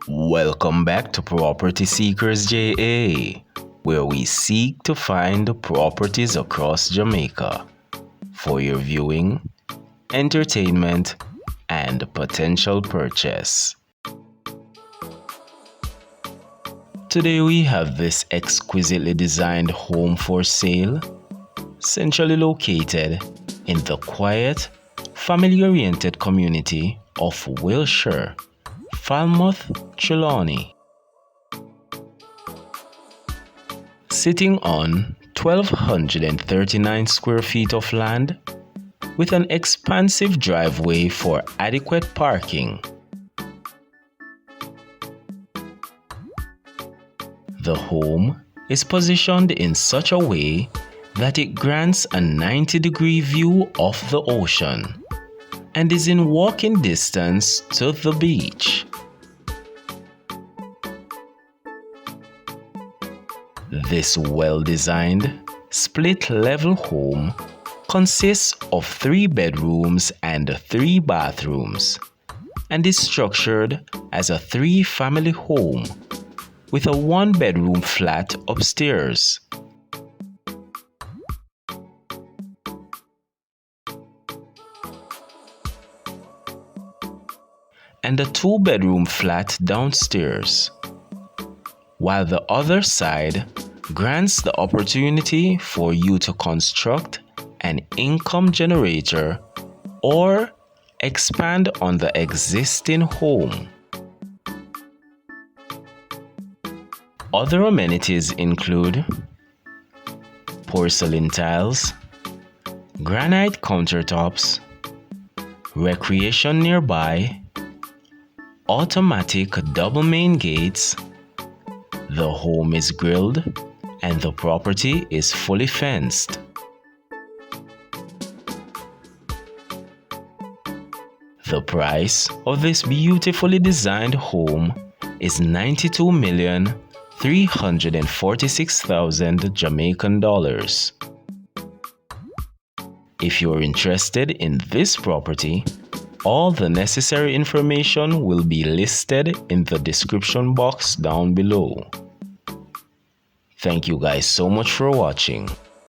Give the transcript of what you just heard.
Welcome back to Property Seekers JA, where we seek to find properties across Jamaica for your viewing, entertainment, and potential purchase. Today we have this exquisitely designed home for sale, centrally located in the quiet, family-oriented community of Wilshire, Falmouth, Trelawny. Sitting on 1,239 square feet of land with an expansive driveway for adequate parking. The home is positioned in such a way that it grants a 90-degree view of the ocean and is in walking distance to the beach. This well-designed, split-level home consists of 3 bedrooms and 3 bathrooms and is structured as a 3-family home with a 1-bedroom flat upstairs. And a 2-bedroom flat downstairs, while the other side grants the opportunity for you to construct an income generator or expand on the existing home. Other amenities include porcelain tiles, granite countertops, recreation nearby, automatic double main gates. The home is grilled and the property is fully fenced. The price of this beautifully designed home is $92,346,000 Jamaican dollars. If you're interested in this property, all the necessary information will be listed in the description box down below. Thank you guys so much for watching.